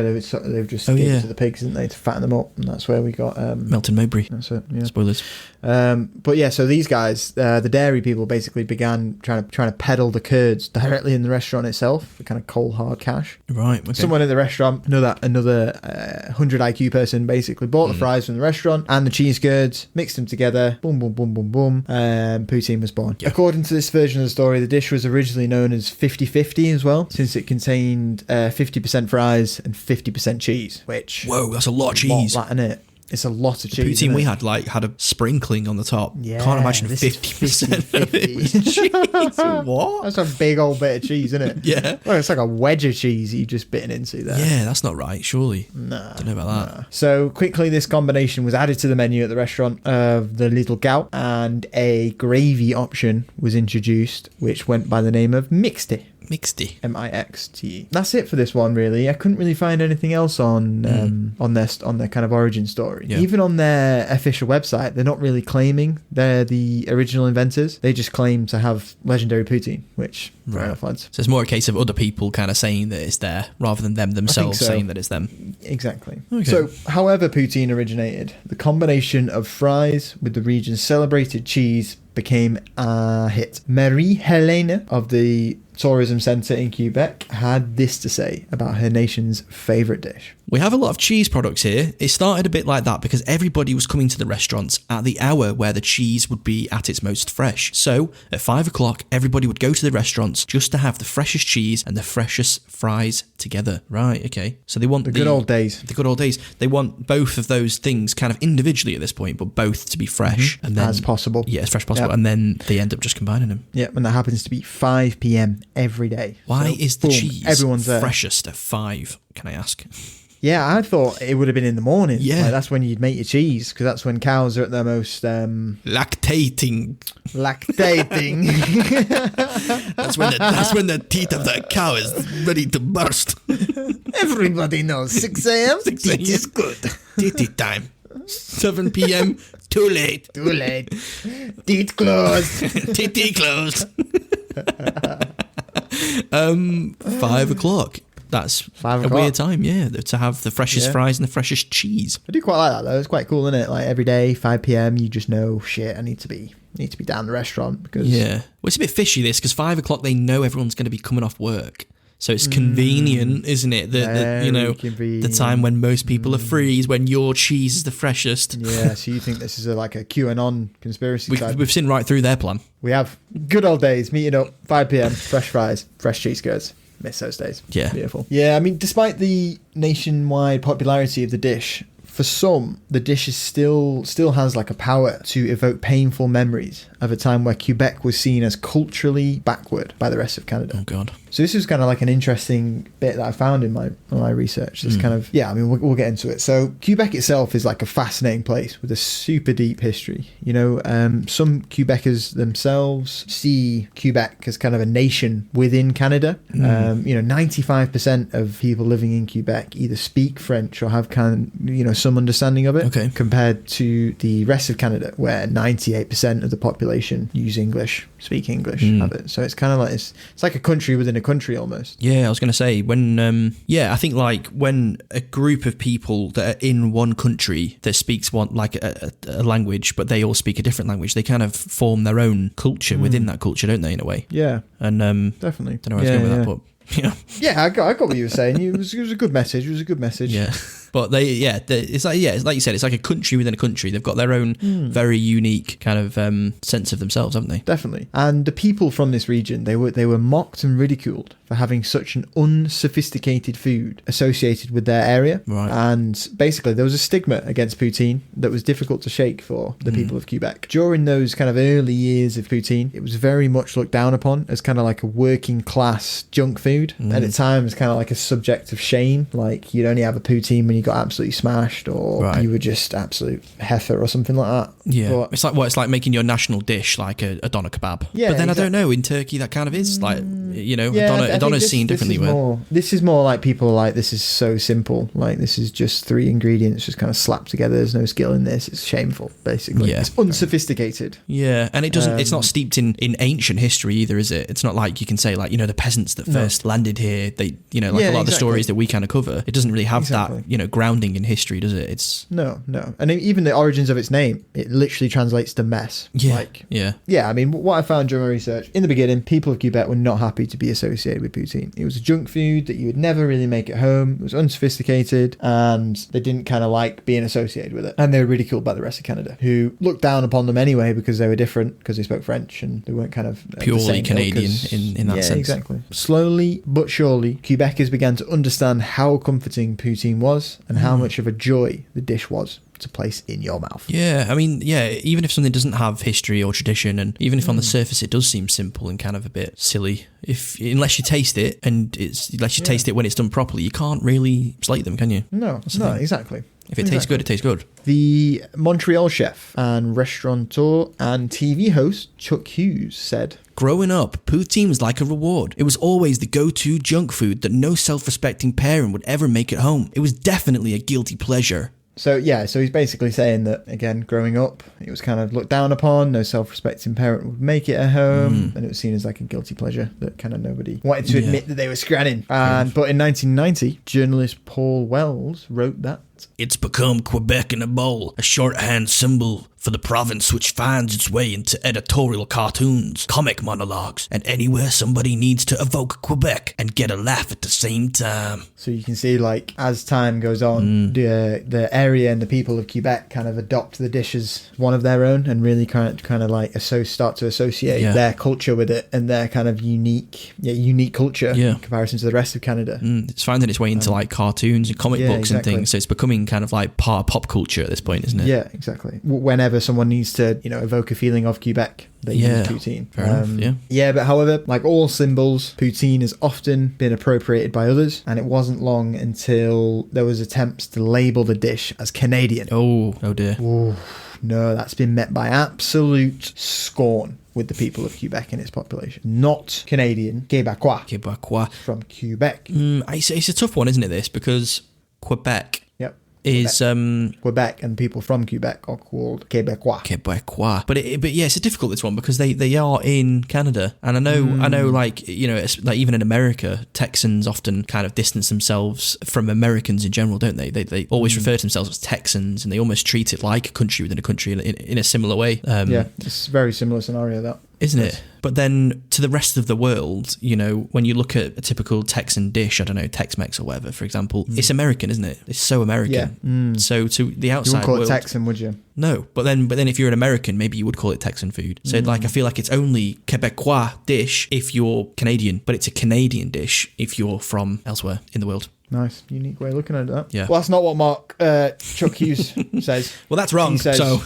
were just Oh, gave it yeah. to the pigs, didn't they, to fatten them up, and that's where we got Melton Mowbray. that's it. Yeah. Spoilers. But yeah, so these guys, the dairy people, basically began trying to peddle the curds directly in the restaurant itself for kind of cold hard cash. Right. Okay. Someone in the restaurant, another 100 IQ person, basically bought the fries from the restaurant and the cheese curds, mixed them together. Boom, boom, boom, boom, boom. Poutine was born. Yeah. According to this version of the story, the dish was originally known as 50-50 as well, since it contained 50% fries and 50% cheese. Which Whoa, that's a lot of cheese. That, innit? It's a lot of The cheese. poutine innit? we had had a sprinkling on the top. Yeah, Can't imagine this is 50% of it 50-50. was cheese. What? That's a big old bit of cheese, isn't it? Yeah. Well, it's like a wedge of cheese you just bitten into there. Yeah, that's not right, surely. Nah. Don't know about that. So quickly, this combination was added to the menu at the restaurant of the Little Gout, and a gravy option was introduced, which went by the name of Mixty. Mixty. Mixte. That's it for this one, really. I couldn't really find anything else on their kind of origin story. Yeah. Even on their official website, they're not really claiming they're the original inventors. They just claim to have legendary poutine, which fair enough, lads. So it's more a case of other people kind of saying that it's there rather than them themselves so. saying that it's them. Exactly. Okay. So, however poutine originated, the combination of fries with the region's celebrated cheese became a hit. Marie-Helene of the tourism centre in Quebec had this to say about her nation's favourite dish. We have a lot of cheese products here. It started a bit like that because everybody was coming to the restaurants at the hour where the cheese would be at its most fresh. So at 5 o'clock, everybody would go to the restaurants just to have the freshest cheese and the freshest fries together. Right, okay. So they want The good old days. The good old days. They want both of those things kind of individually at this point, but both to be fresh. And then, As possible. Yeah, as fresh as possible. Yep. And then they end up just combining them. Yeah, and that happens to be 5 p.m. every day. Why So, is the boom, cheese everyone's there. freshest at 5, can I ask? Yeah, I thought it would have been in the morning. Yeah. Like, that's when you'd make your cheese, because that's when cows are at their most Lactating. lactating. That's when the teeth of the cow is ready to burst. Everybody knows 6 a.m. 6 It a.m. is good. Titty time. 7 p.m. Too late. Too late. Teeth closed. Titty closed. 5 o'clock. That's 5 a o'clock. weird time, yeah, to have the freshest Yeah. fries and the freshest cheese. I do quite like that though. It's quite cool, isn't it? Like every day, 5 p.m. You just know, shit, I need to be down the restaurant because Yeah. Well, it's a bit fishy this because 5 o'clock they know everyone's going to be coming off work. So it's convenient, isn't it? That you know, the time when most people are free is when your cheese is the freshest. Yeah, so you think this is like a QAnon conspiracy type? We've seen right through their plan. We have. Good old days, meeting up, 5 p.m, fresh fries, fresh cheese curds. Miss those days. Yeah. Beautiful. Yeah, I mean, despite the nationwide popularity of the dish, for some, the dish is still has like a power to evoke painful memories of a time where Quebec was seen as culturally backward by the rest of Canada. Oh, God. So this was kind of like an interesting bit that I found in my research. This kind of, I mean, we'll get into it. So Quebec itself is like a fascinating place with a super deep history. You know, some Quebecers themselves see Quebec as kind of a nation within Canada. You know, 95% of people living in Quebec either speak French or have some understanding of it. Okay. Compared to the rest of Canada, where 98% of the population use English, speak English, have it. So it's kind of like it's like a country within a country almost. Yeah, I was going to say when I think like when a group of people that are in one country that speaks one like a language, but they all speak a different language, they kind of form their own culture within that culture, don't they, in a way? Yeah. And definitely. Don't know where I was going with that, but yeah, I got what you were saying. It was a good message. It was a good message. Yeah. But it's like you said, it's like a country within a country. They've got their own very unique kind of sense of themselves, haven't they? Definitely. And the people from this region, they were mocked and ridiculed for having such an unsophisticated food associated with their area. Right. And basically, there was a stigma against poutine that was difficult to shake for the people of Quebec. During those kind of early years of poutine, it was very much looked down upon as kind of like a working class junk food. And at times, kind of like a subject of shame. Like you'd only have a poutine when you got absolutely smashed, or you were just absolute heifer or something like that. Yeah, but it's like making your national dish like a doner kebab. Yeah, but then exactly. I don't know, in Turkey that kind of is like, you know, a doner's seen differently. This is more like people are like, this is so simple, like this is just 3 ingredients just kind of slapped together, there's no skill in this, it's shameful basically. Yeah, it's unsophisticated. Yeah, and it doesn't it's not steeped in ancient history either, is it? It's not like you can say like, you know, the peasants that first landed here, they, you know, like a lot of the stories that we kind of cover, it doesn't really have that, you know, grounding in history, does it? It's no, and even the origins of its name, it literally translates to mess. I mean, what I found during my research, in the beginning, people of Quebec were not happy to be associated with poutine. It was a junk food that you would never really make at home. It was unsophisticated, and they didn't kind of like being associated with it, and they were ridiculed by the rest of Canada, who looked down upon them anyway because they were different, because they spoke French and they weren't kind of purely Canadian in that sense. Exactly. Slowly but surely, Quebecers began to understand how comforting poutine was and how much of a joy the dish was to place in your mouth. Yeah, I mean, even if something doesn't have history or tradition, and even if on the surface it does seem simple and kind of a bit silly, unless you taste it, and unless you taste it when it's done properly, you can't really slate them, can you? No, exactly. If it tastes good, it tastes good. The Montreal chef and restaurateur and TV host Chuck Hughes said, "Growing up, poutine was like a reward. It was always the go-to junk food that no self-respecting parent would ever make at home. It was definitely a guilty pleasure." So he's basically saying that, again, growing up, it was kind of looked down upon, no self-respecting parent would make it at home, and it was seen as like a guilty pleasure that kind of nobody wanted to admit that they were scranning. But in 1990, journalist Paul Wells wrote that, "It's become Quebec in a bowl, a shorthand symbol for the province which finds its way into editorial cartoons, comic monologues, and anywhere somebody needs to evoke Quebec and get a laugh at the same time." So you can see, like, as time goes on, the area and the people of Quebec kind of adopt the dish as one of their own and really kind of like start to associate their culture with it and their kind of unique culture in comparison to the rest of Canada. It's finding its way into like cartoons and comic books and things, so it's becoming kind of like part of pop culture at this point, isn't it? Yeah, exactly. Whenever someone needs to, evoke a feeling of Quebec, they use poutine. Fair enough, yeah, but however, like all symbols, poutine has often been appropriated by others, and it wasn't long until there was attempts to label the dish as Canadian. Oh dear. Ooh, no, that's been met by absolute scorn with the people of Quebec and its population. Not Canadian, Québécois. From Quebec. It's a tough one, isn't it, this? Because Quebec is Quebec, and people from Quebec are called Québécois. But it's a difficult this one because they are in Canada, and I know like, like even in America, Texans often kind of distance themselves from Americans in general, don't they? They always refer to themselves as Texans, and they almost treat it like a country within a country in a similar way. It's a very similar scenario that. Isn't it? But then to the rest of the world, you know, when you look at a typical Texan dish, I don't know, Tex-Mex or whatever, for example, it's American, isn't it? It's so American. Yeah. So to the outside You wouldn't call world, it Texan, would you? no. But then if you're an American, maybe you would call it Texan food. So like I feel like it's only Quebecois dish if you're Canadian, but it's a Canadian dish if you're from elsewhere in the world. Nice, unique way of looking at that. Yeah. Well, that's not what Mark Chuck Hughes says. Well, that's wrong. He says, So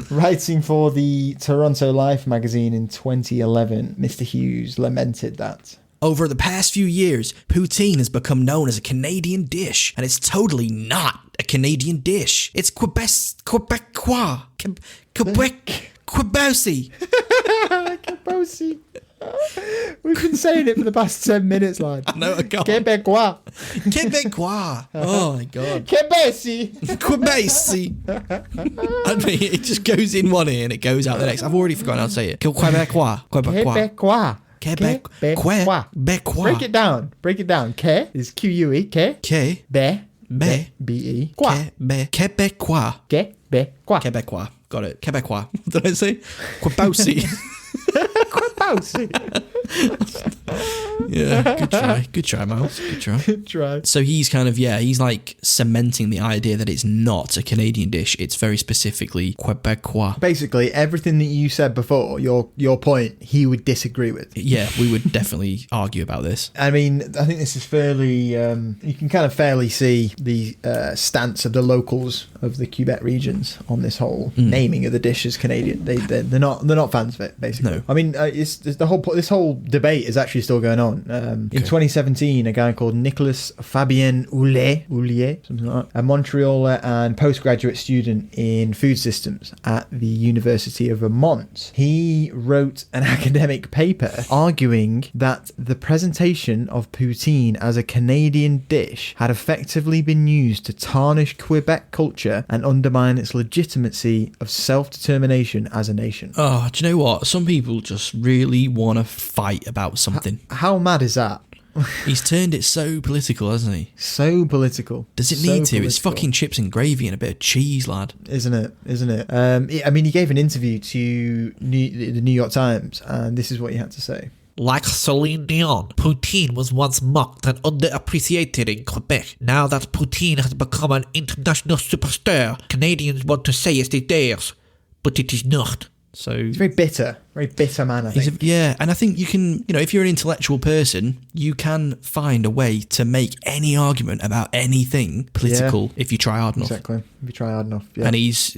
writing for the Toronto Life magazine in 2011, Mr. Hughes lamented that. over the past few years, poutine has become known as a Canadian dish, and it's totally not a Canadian dish. It's Quebecois. Quebosy. Quebosi. We've been saying it for the past 10 minutes, lad. No, I can't. Quebecois. Quebecois. Oh my god. Quebesi. Quebosy. I mean, it just goes in one ear and it goes out the next. I've already forgotten how to say it. Quebecois. Quebecois. Quebecois. Break it down. Que is Q-U-E. Que. Be. Be. B-E. Quoi. Quebecois. Quebecois. Quebecois. Got it. Quebecois. What did I say? Quebosy. Quebosy. Yeah, good try, Miles. Good try. Good try. So he's kind of, he's like cementing the idea that it's not a Canadian dish. It's very specifically Quebecois. Basically, everything that you said before, your point, he would disagree with. Yeah, we would definitely argue about this. I mean, I think this is fairly, you can kind of fairly see the stance of the locals of the Quebec regions on this whole naming of the dish as Canadian. They're not fans of it, basically. No. I mean, it's this whole debate is actually still going on. In 2017, a guy called Nicolas Fabien Oulier, something like that, a Montrealer and postgraduate student in food systems at the University of Vermont, he wrote an academic paper arguing that the presentation of poutine as a Canadian dish had effectively been used to tarnish Quebec culture and undermine its legitimacy of self-determination as a nation. Oh, do you know what? Some people just really want to fight about something. How mad is that? He's turned it so political, hasn't he? So political. Does it So need to? political. It's fucking chips and gravy and a bit of cheese, lad. Isn't it? I mean, he gave an interview to the New York Times, and this is what he had to say. Like Celine Dion, poutine was once mocked and underappreciated in Quebec. Now that poutine has become an international superstar, Canadians want to say it's theirs, but it is not. So He's very bitter man, I think. And I think you can, if you're an intellectual person, you can find a way to make any argument about anything political if you try hard enough. Exactly. If you try hard enough. Yeah. And he's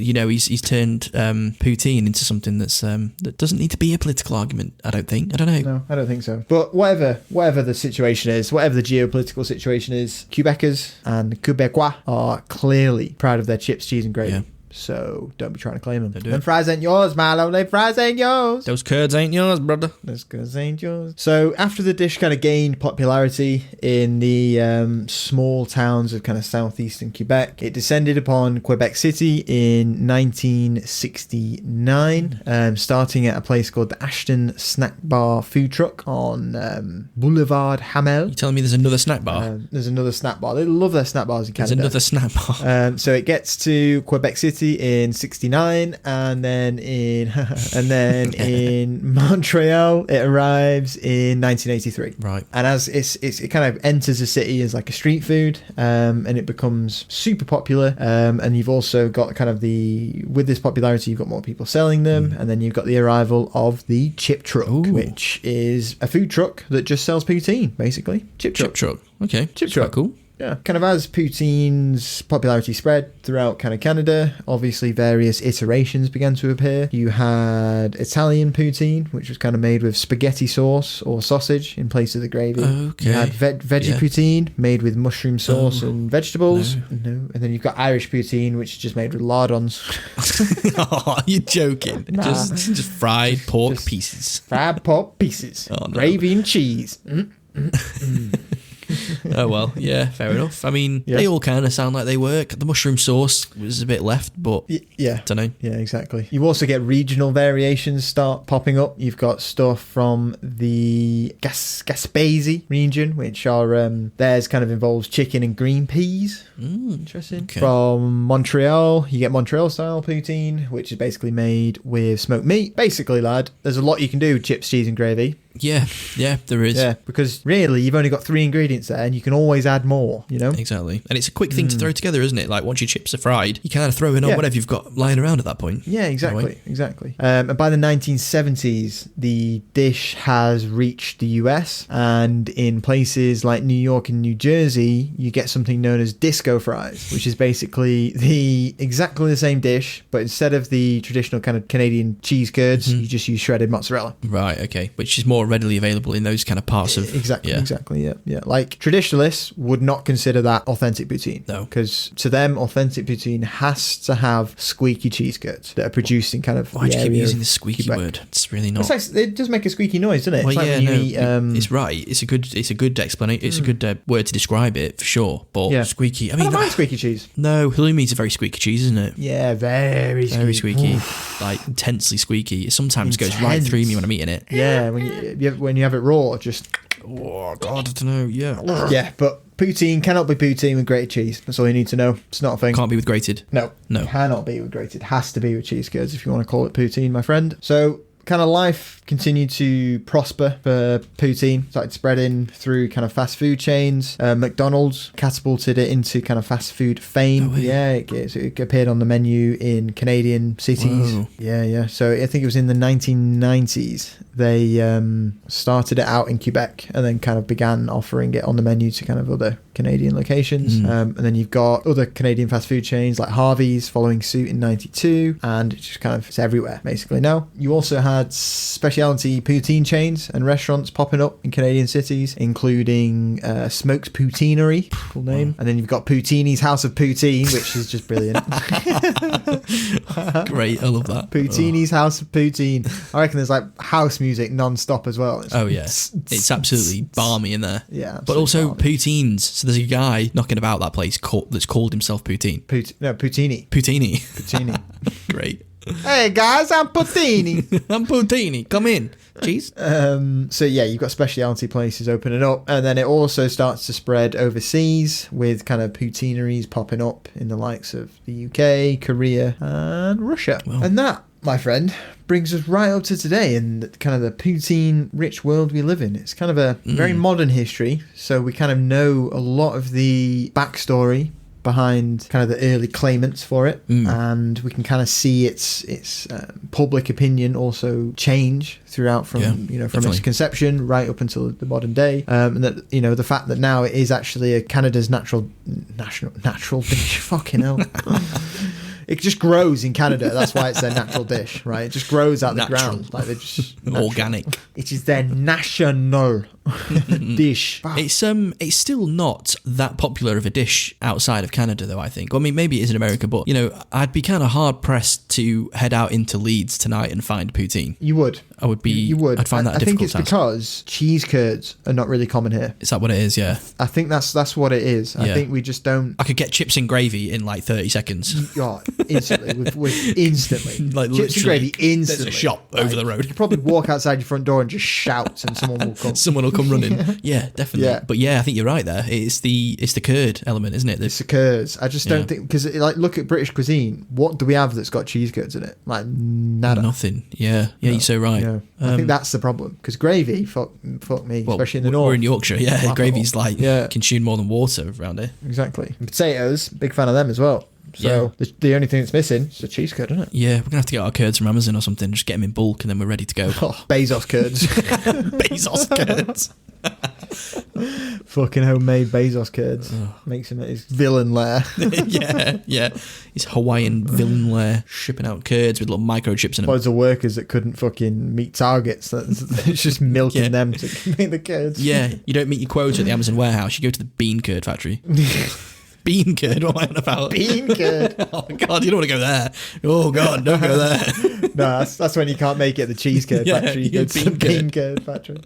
turned poutine into something that's that doesn't need to be a political argument. I don't think. I don't know. No, I don't think so. But whatever the situation is, whatever the geopolitical situation is, Quebecers and Quebecois are clearly proud of their chips, cheese, and gravy. Yeah. So don't be trying to claim them. Don't do Them it. fries ain't yours, Marlo. Them fries ain't yours. Those curds ain't yours, brother. Those curds ain't yours. So after the dish kind of gained popularity in the small towns of kind of southeastern Quebec, it descended upon Quebec City in 1969, starting at a place called the Ashton Snack Bar food truck on Boulevard Hamel. You telling me there's another snack bar? There's another snack bar. They love their snack bars in There's Canada. another snack bar. So it gets to Quebec City in 69, and then in Montreal it arrives in 1983. Right. And as it kind of enters the city as like a street food, and it becomes super popular. And you've also got kind of with this popularity, you've got more people selling them, and then you've got the arrival of the chip truck, which is a food truck that just sells poutine, basically. Chip truck. Okay. Chip That's truck. quite cool. Yeah, kind of as poutine's popularity spread throughout kind of Canada, obviously various iterations began to appear. You had Italian poutine, which was kind of made with spaghetti sauce or sausage in place of the gravy. Okay. You had veggie poutine made with mushroom sauce and vegetables. No. And then you've got Irish poutine, which is just made with lardons. Oh, you're joking. Nah. Just fried pork pieces. Fried pork pieces. Oh, no. Gravy and cheese. Oh, well, yeah, fair enough. I mean, Yeah. they all kind of sound like they work. The mushroom sauce was a bit left, but Yeah. don't know. Yeah, exactly. You also get regional variations start popping up. You've got stuff from the Gaspésie region, which are theirs kind of involves chicken and green peas. Interesting. Okay. From Montreal, you get Montreal style poutine, which is basically made with smoked meat. Basically, lad, there's a lot you can do with chips, cheese, and gravy. Yeah, there is. Yeah, because really, you've only got 3 ingredients there, and you can always add more. You know. Exactly. And it's a quick thing to throw together, isn't it? Like, once your chips are fried, you kind of throw in on Yeah. whatever you've got lying around at that point. Yeah, exactly. And by the 1970s, the dish has reached the US, and in places like New York and New Jersey, you get something known as disco fries, which is basically exactly the same dish, but instead of the traditional kind of Canadian cheese curds, you just use shredded mozzarella. Right, okay. Which is more readily available in those kind of parts of... Exactly. Yeah. Like, traditionalists would not consider that authentic poutine. No. Because to them, authentic poutine has to have squeaky cheese curds that are produced in kind of Why do you keep area using of this squeaky Quebec. word? It's really not... It's like, it does make a squeaky noise, doesn't it? Well, It's like yeah, when you no, eat, it's right. It's a good explanation. It's a good word to describe it, for sure. But Yeah. squeaky... I I mean, don't mind squeaky cheese. no, halloumi's a very squeaky cheese, isn't it? Yeah, very Very squeaky. Oof. Like, intensely squeaky. It sometimes goes right Intense. through me when I'm eating it. Yeah, when you have it raw, just Oh, God, I don't know. Yeah. yeah. But poutine cannot be poutine with grated cheese. That's all you need to know. It's not a thing. Can't be with grated. No, cannot be with grated. Has to be with cheese curds if you want to call it poutine, my friend. So, kind of life continued to prosper for poutine. Started spreading through kind of fast food chains. McDonald's catapulted it into kind of fast food fame. Oh, yeah. It appeared on the menu in Canadian cities. Whoa. Yeah. So I think it was in the 1990s they started it out in Quebec and then kind of began offering it on the menu to kind of other Canadian locations. And then you've got other Canadian fast food chains like Harvey's following suit in 92, and it's just kind of it's everywhere basically now. You also had specialty poutine chains and restaurants popping up in Canadian cities, including Smoked Poutineery, cool name. And then you've got Poutine's House of Poutine, which is just brilliant. Great, I love that. Poutine's House of Poutine. I reckon there's like house music non-stop as well. Oh yeah, it's absolutely balmy in there. Yeah, but also absolutely poutines. So there's a guy knocking about that place that's called himself Poutine. Poutine. Poutine. Great. Hey guys, I'm Poutine. I'm Poutine. Come in. Cheese. So yeah, you've got specialty places opening up, and then it also starts to spread overseas with kind of poutineries popping up in the likes of the UK, Korea, and Russia. Wow. And that, my friend, brings us right up to today and kind of the poutine-rich world we live in. It's kind of a very modern history, so we kind of know a lot of the backstory behind kind of the early claimants for it, and we can kind of see its public opinion also change throughout from from definitely. its conception right up until the modern day, and that the fact that now it is actually a Canada's natural dish. Fucking hell. It just grows in Canada. That's why it's their natural dish, right? It just grows out the ground. Like they're just Organic. It is their national dish. It's still not that popular of a dish outside of Canada, though, I think. I mean, maybe it is in America, but, I'd be kind of hard-pressed to head out into Leeds tonight and find poutine. You would. I would be... You would. I'd find that a I think difficult it's task. because cheese curds are not really common here. Is that what it is? Yeah. I think that's what it is. I Yeah. think we just don't... I could get chips and gravy in like 30 seconds. God, instantly. with instantly. Like, Chips and literally, gravy instantly. there's a shop over the road. You could probably walk outside your front door and just shout and someone will come. Someone will come running. Yeah, definitely. Yeah. But yeah, I think you're right there. It's the curd element, isn't it? This occurs. I just don't Yeah. think... Because, look at British cuisine. What do we have that's got cheese curds in it? Like, nada. Nothing. Yeah. Yeah, you're so right. Yeah. I think that's the problem. Because gravy, fuck me, Well, especially in the north. We're in Yorkshire, yeah. Wow. Gravy's like Yeah. consumed more than water around here. Exactly. And potatoes, big fan of them as well. So the only thing that's missing is a cheese curd, isn't it? Yeah, we're going to have to get our curds from Amazon or something, just get them in bulk and then we're ready to go. Oh, Bezos curds. Bezos curds. Fucking homemade Bezos curds. Makes him at his villain lair. yeah. It's Hawaiian villain lair, shipping out curds with little microchips in them. Loads of workers that couldn't fucking meet targets. It's just milking them to make the curds. Yeah, you don't meet your quota at the Amazon warehouse, you go to the bean curd factory. Bean curd, what am I on about? Bean curd. Oh, God, you don't want to go there. Oh, God, don't go there. No, that's when you can't make it at the cheese curd Yeah, factory. You go to the bean curd factory.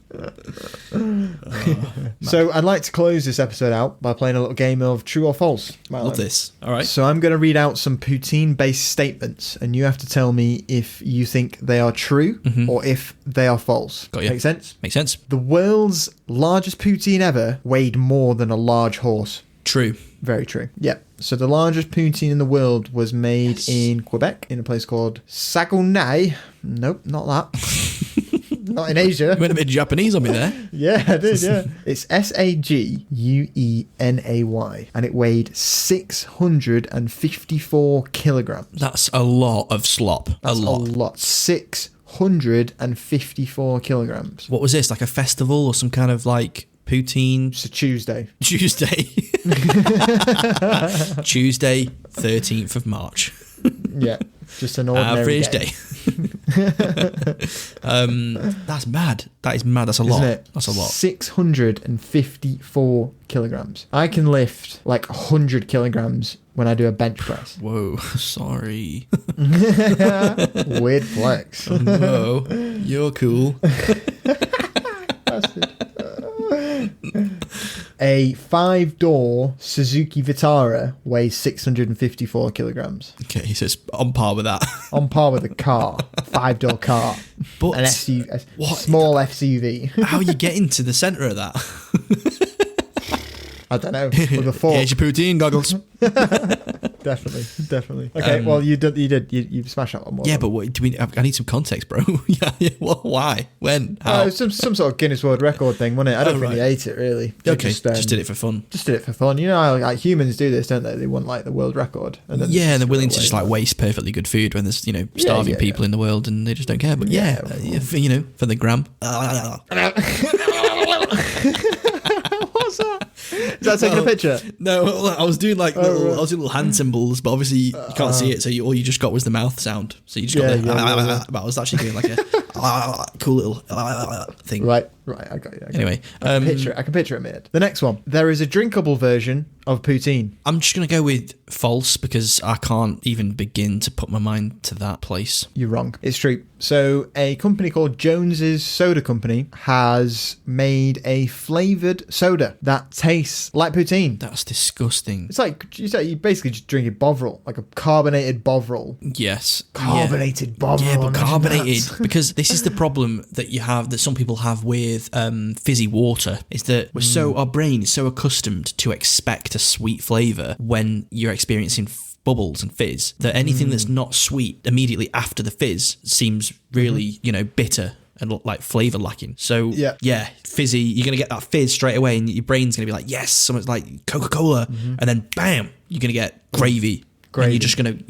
So I'd like to close this episode out by playing a little game of true or false. Love this. All right. So I'm going to read out some poutine-based statements, and you have to tell me if you think they are true or if they are false. Got you. Make sense? Makes sense. The world's largest poutine ever weighed more than a large horse. True. Very true. Yep. So the largest poutine in the world was made in Quebec, in a place called Saguenay. Nope, not that. Not in Asia. You went a bit Japanese on me there. Yeah, I did, yeah. It's Saguenay, and it weighed 654 kilograms. That's a lot of slop. That's a lot. 654 kilograms. What was this? Like a festival or some kind of like poutine? It's a Tuesday. Tuesday. Tuesday, 13th of March. Yeah, just an ordinary Average day. That's mad. That is mad. That's a lot. Isn't it? That's a lot. 654 kilograms. I can lift like 100 kilograms when I do a bench press. Whoa, sorry. Weird flex. Whoa, you're cool. A 5-door Suzuki Vitara weighs 654 kilograms. Okay, so it's on par with that. On par with a car. 5-door car. But An SUV, a what? small SUV. How are you getting to the centre of that? I don't know. With a fork. Here's your poutine goggles. Definitely. Okay, well, you smashed that one more. Yeah, but what, I need some context, bro. yeah. Why? When? How? Some sort of Guinness World Record thing, wasn't it? I don't think right. he ate it, really. They Okay, just did it for fun. Just did it for fun. You know how like humans do this, don't they? They want like the world record. And then Yeah, and they're willing to just like waste perfectly good food when there's, starving people in the the in the world and they just don't care. But for the gram. What's that? Is that taking a picture? No, I was doing like little hand symbols, but obviously you can't see it, so all you just got was the mouth sound. So you just got but I was actually doing like a cool little thing. Right, I got you. Anyway, I can picture it made. The next one. There is a drinkable version of poutine. I'm just going to go with false because I can't even begin to put my mind to that place. You're wrong. It's true. So a company called Jones's Soda Company has made a flavoured soda that tastes like poutine. That's disgusting. It's like you basically just drinking Bovril, like a carbonated Bovril. Yes. Carbonated Bovril. Yeah, but imagine carbonated, that. because this is the problem that some people have with fizzy water, is that our brain is so accustomed to expect a sweet flavour when you're experiencing bubbles and fizz, that anything that's not sweet immediately after the fizz seems really, bitter and like flavour lacking. So fizzy, you're going to get that fizz straight away and your brain's going to be like, yes, something's like Coca-Cola, and then bam, you're going to get gravy. And you're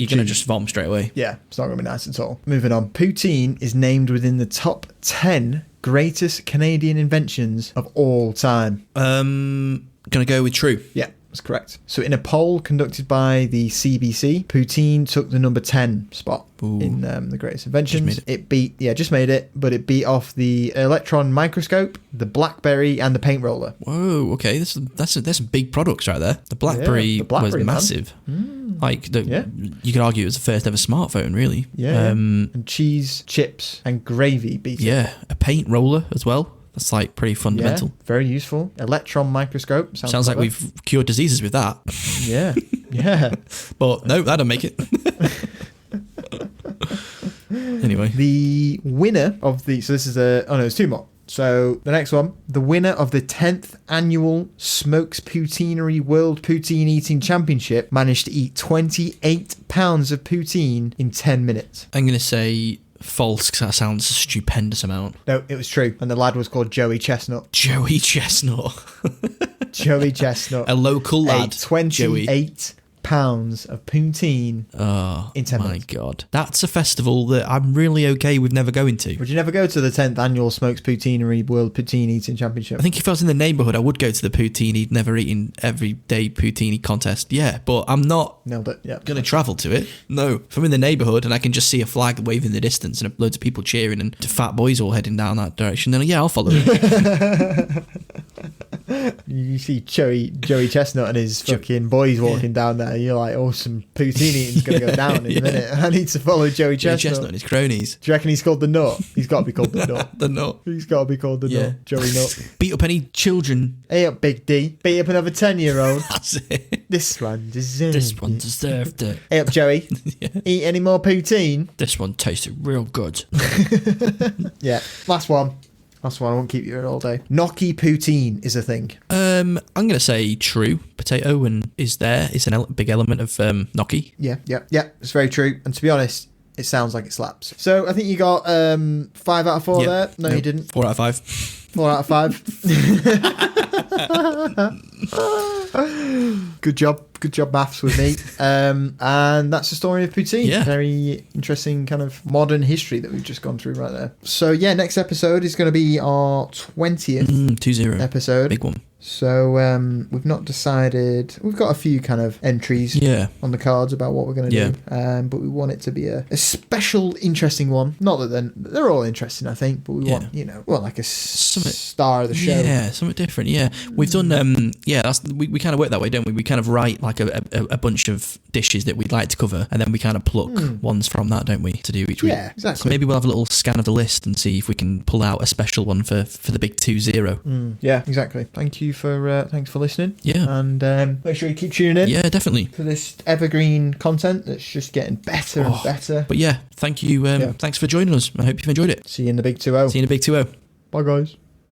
gonna just vom straight away. Yeah, it's not gonna be nice at all. Moving on. Poutine is named within the top 10 greatest Canadian inventions of all time. Gonna go with true. Yeah, that's correct. So in a poll conducted by the CBC, poutine took the number 10 spot in the greatest inventions. It beat but it beat off the electron microscope, the BlackBerry, and the paint roller. Whoa, okay, there's some big products right there. The BlackBerry, was massive. Like you could argue it was the first ever smartphone, really. Yeah, and cheese, chips, and gravy beat it. Yeah, a paint roller as well. That's like pretty fundamental. Yeah, very useful. Electron microscope. Sounds like we've cured diseases with that. Yeah. But no, that don't make it. Anyway. The winner of the... So this is there's two more. So the next one. The winner of the 10th annual Smokes Poutineery World Poutine Eating Championship managed to eat 28 pounds of poutine in 10 minutes. I'm going to say false because that sounds a stupendous amount. No, it was true. And the lad was called Joey Chestnut. Joey Chestnut. Joey Chestnut. A local lad. 28 pounds of poutine in 10 minutes. My God. That's a festival that I'm really okay with never going to. Would you never go to the 10th annual Smokes Poutineery World Poutine Eating Championship? I think if I was in the neighbourhood, I would go to the poutine never eaten everyday poutine contest. Yeah, but I'm not Nailed it. Yeah. going to travel to it. No. If I'm in the neighbourhood and I can just see a flag waving in the distance and loads of people cheering and fat boys all heading down that direction, then I'll follow it. You see Joey Chestnut and his fucking boys walking down there. You're like, oh, some poutine eating's going to go down in a minute. I need to follow Joey Joey Chestnut. Chestnut and his cronies. Do you reckon he's called the Nut? He's got to be called the Nut. The nut. He's got to be called the Nut. Joey Nut. Beat up any children. Hey up, Big D. Beat up another 10-year-old. That's it. This one deserved This one deserved it. Hey up, Joey. Eat any more poutine? This one tasted real good. Yeah. Last one. I won't keep you here all day. Gnocchi poutine is a thing. I'm going to say true. Potato and is an big element of gnocchi. Yeah. It's very true. And to be honest, it sounds like it slaps. So I think you got 5 out of 4 there. No, you didn't. 4 out of 5. 4 out of 5. Good job, maths with me. And that's the story of poutine. Yeah. Very interesting kind of modern history that we've just gone through right there. So yeah, next episode is going to be our 20th 2-0. episode. Big one. So we've not decided. We've got a few kind of entries on the cards about what we're going to do. But we want it to be a special, interesting one. Not that they're all interesting, I think, but we want, like a star of the show. Yeah, something different. Yeah, we've done. We kind of work that way, don't we? We kind of write like a bunch of dishes that we'd like to cover, and then we kind of pluck ones from that, don't we, to do each week? Yeah, exactly. So maybe we'll have a little scan of the list and see if we can pull out a special one for the big 2-0. Yeah, exactly. Thanks for listening. Yeah, and make sure you keep tuning in. Yeah, definitely, for this evergreen content that's just getting better and better. But yeah, thank you. Thanks for joining us. I hope you've enjoyed it. See you in the big 2-0. See you in the big 2-0. Bye, guys.